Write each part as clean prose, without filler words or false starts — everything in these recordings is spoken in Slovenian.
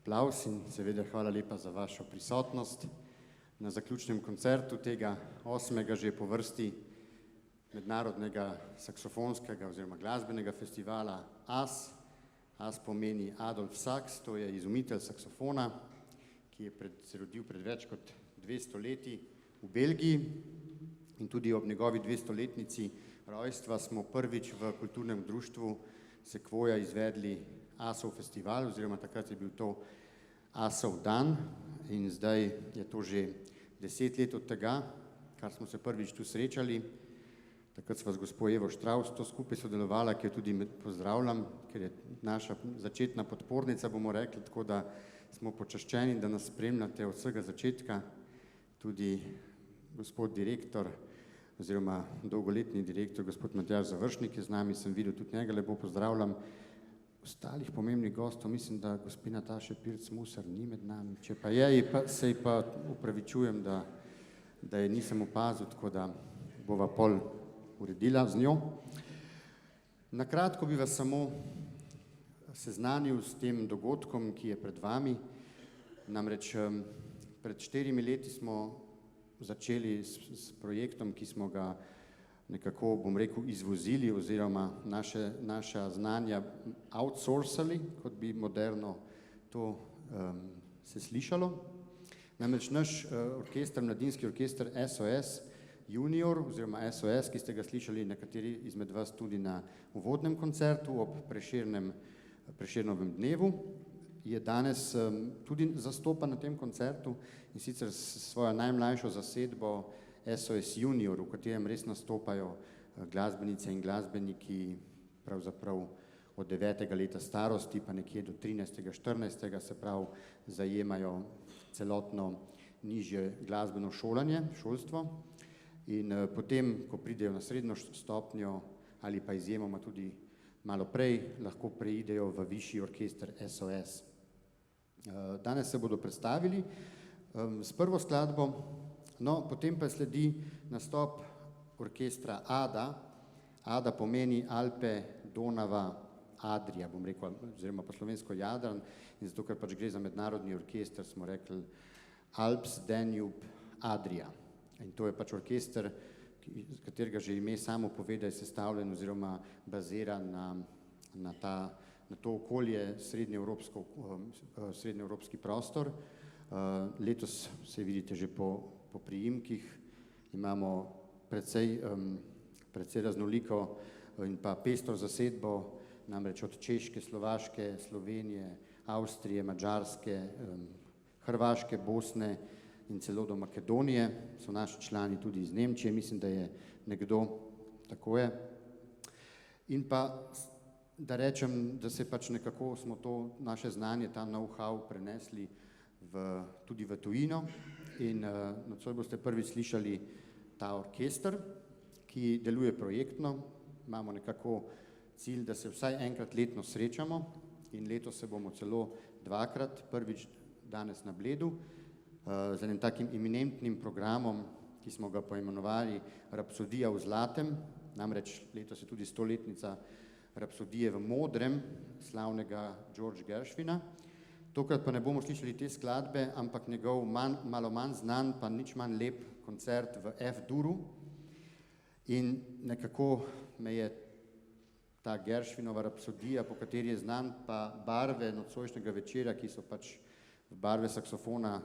aplavz in seveda hvala lepa za vašo prisotnost na zaključnem koncertu tega 8. že po vrsti mednarodnega saksofonskega oziroma glasbenega festivala AS. AS pomeni Adolf Sachs, to je izumitelj saksofona, ki je se rodil pred več kot 200 leti v Belgiji in tudi ob njegovi 200-letnici rojstva smo prvič v kulturnem društvu Sequoia izvedli AS-ov festival, oziroma takrat je bil to AS-ov dan in zdaj je to že 10 let od tega, kar smo se prvič tu srečali. Takrat sva z gospo Evo Štravs to skupaj sodelovala, ki jo tudi pozdravljam, ker je naša začetna podpornica, bomo rekli, tako da smo počaščeni, da nas spremljate od vsega začetka. Tudi gospod direktor oziroma dolgoletni direktor, gospod Matjaž Završnik je z nami, sem videl tudi njega, lepo pozdravljam. Ostalih pomembnih gostov, mislim, da gospa Nataša Pirc-Musar ni med nami, če pa je, se ji pa upravičujem, da je nisem opazil, tako da bova pol uredila z njo. Na kratko bi vas samo seznanil s tem dogodkom, ki je pred vami. Namreč pred 4 leti smo začeli s projektom, ki smo ga nekako, bom rekel, izvozili oziroma naša znanja outsourcali, kot bi moderno to se slišalo. Namreč naš orkester, mladinski orkester SOS Junior oziroma SOS, ki ste ga slišali nekateri izmed vas tudi na uvodnem koncertu ob Prešernovem dnevu, je danes tudi zastopan na tem koncertu in sicer s svojo najmlajšo zasedbo SOS Junior, v katerem res nastopajo glasbenice in glasbeniki pravzaprav od 9. leta starosti pa nekje do 13. 14. se pravi zajemajo celotno nižje glasbeno šolstvo in potem, ko pridejo na srednjo stopnjo ali pa izjemoma tudi malo prej, lahko preidejo v višji orkester SOS. Danes se bodo predstavili s prvo skladbo. No, potem pa sledi nastop orkestra ADA. ADA pomeni Alpe, Donava, Adria, bom rekel, oziroma po slovensko Jadran, in zato, ker pač gre za mednarodni orkester, smo rekli Alps, Danube, Adria. In to je pač orkester, katerega že ime samo pove, da je sestavljen oziroma baziran na to okolje, srednjeevropski prostor. Letos se vidite že po priimkih, imamo precej raznoliko in pa pestro zasedbo, namreč od Češke, Slovaške, Slovenije, Avstrije, Madžarske, Hrvaške, Bosne in celo do Makedonije. So naši člani tudi iz Nemčije, mislim, da je nekdo, tako je. In pa da rečem, da se pač nekako smo to naše znanje, ta know-how prenesli tudi v tujino in nocoj boste prvič slišali ta orkester, ki deluje projektno. Imamo nekako cilj, da se vsaj enkrat letno srečamo in letos se bomo celo dvakrat, prvič danes na Bledu, z enim takim eminentnim programom, ki smo ga poimenovali Rapsodija v zlatem, namreč letos je tudi 100-letnica Rapsodije v modrem slavnega George Gershwina. Tokrat pa ne bomo slišali te skladbe, ampak njegov malo manj znan, pa nič manj lep koncert v F-duru. In nekako me je ta Gershwinova Rapsodija, po kateri je znan, pa barve nocojšnjega večera, ki so pač barve saksofona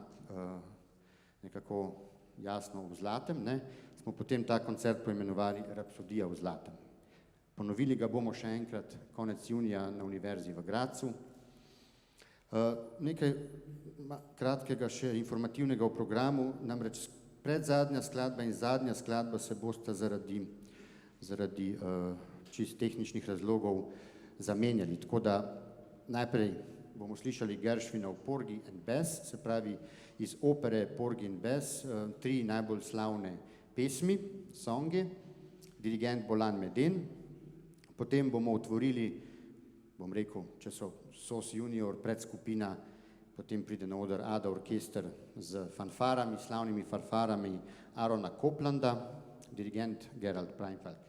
nekako jasno v zlatem, smo potem ta koncert poimenovali Rapsodija v zlatem. Ponovili ga bomo še enkrat konec junija na Univerzi v Gradcu. Nekaj kratkega še informativnega o programu, namreč predzadnja skladba in zadnja skladba se bosta zaradi čist tehničnih razlogov zamenjali, tako da najprej bomo slišali Gershwinov Porgy and Bess, se pravi iz opere Porgy and Bess, 3 najbolj slavne pesmi, songe, dirigent Bolan Meden, potem bomo otvorili, bom rekel, če so SOS Junior predskupina, potem pride na oder ADA orkester z fanfarami, slavnimi fanfarami Arona Coplanda, dirigent Gerald Breinfalk.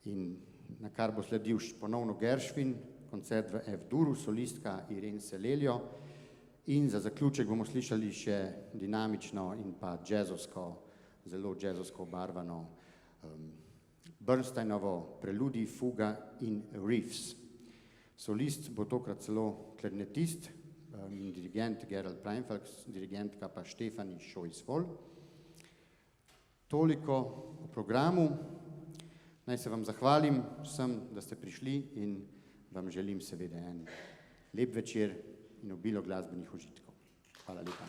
In na kar bo sledil ponovno Gershwin, koncert v F-duru, solistka Irene Seleljo, In za zaključek bomo slišali še dinamično in pa jazzovsko, zelo jazzovsko obarvano Bernsteinovo preludij, fuga in riffs. Solist bo tokrat celo klarnetist in dirigent Gerald Preinfalk, dirigentka pa Stefanie Schois-Voll. Toliko o programu. Naj se vam zahvalim vsem, da ste prišli in vam želim seveda en lep večer in obilo glasbenih užitkov. Hvala lepa.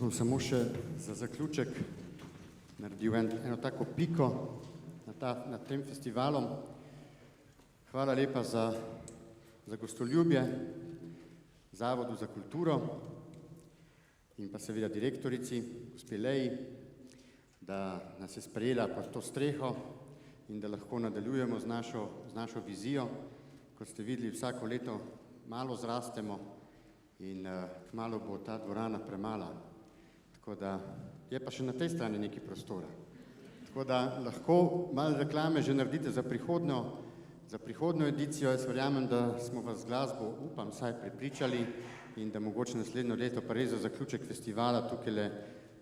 Bom samo še za zaključek naredil eno tako piko nad tem festivalom. Hvala lepa za gostoljubje Zavodu za kulturo in pa seveda direktorici, gospe Leji, da nas je sprejela pod to streho in da lahko nadaljujemo z našo vizijo. Kot ste videli, vsako leto malo zrastemo in kmalu bo ta dvorana premala. Tako da je pa še na tej strani nekaj prostora. Tako da lahko malo reklame že naredite za prihodnjo edicijo. Jaz verjamem, da smo vas z glasbo, upam, vsaj prepričali in da mogoče naslednjo leto pa res za zaključek festivala tukaj le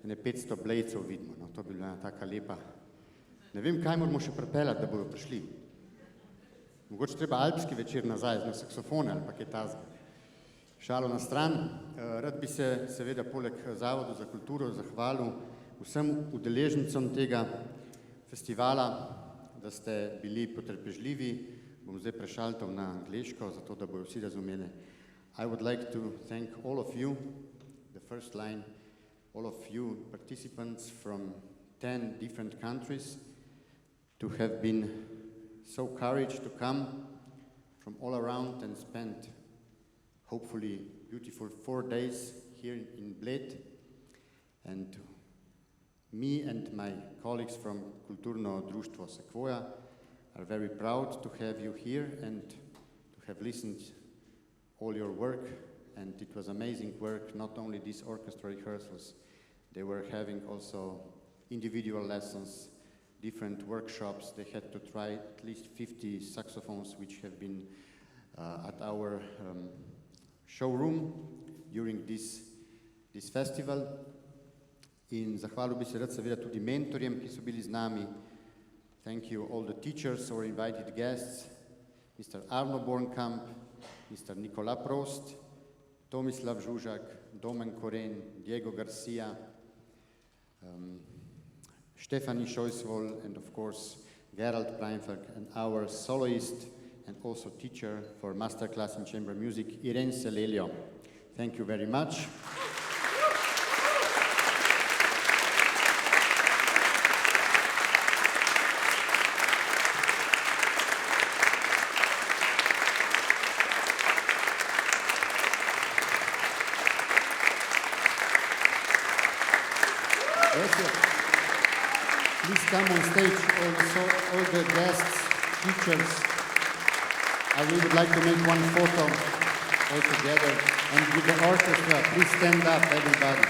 500 blejcev vidimo. No, to bi bila taka lepa. Ne vem, kaj moramo še pripeljati, da bodo prišli. Mogoče treba alpski večer nazaj na saksofone ali pa kaj tazga. Šalo na stran. Rad bi se seveda poleg Zavodu za kulturo zahvalil vsem udeležencem tega festivala, da ste bili potrpežljivi. Bom zdaj prešaltal na angleško, zato da bojo vsi razumeli. I would like to thank all of you, the first line, all of you participants from 10 different countries to have been so courage to come from all around and spend hopefully beautiful 4 days here in Bled. And me and my colleagues from Kulturno Društvo Sequoia are very proud to have you here and to have listened all your work. And it was amazing work, not only these orchestra rehearsals, they were having also individual lessons, different workshops. They had to try at least 50 saxophones which have been at our showroom during this festival. In zahvalil bi se rad seveda tudi mentorjem, ki so bili z nami. Thank you all the teachers or invited guests, Mr. Arno Bornkamp, Mr. Nicola Prost, Tomislav Žužak, Domen Koren, Diego Garcia, Stefanie Scheuswohl, and of course Gerald Pleinberg, and our soloist and also teacher for masterclass in chamber music, Irene Celelio. Thank you very much. Please come on stage, all the guests, teachers. I would like to make one photo all together. And with the orchestra, please stand up, everybody.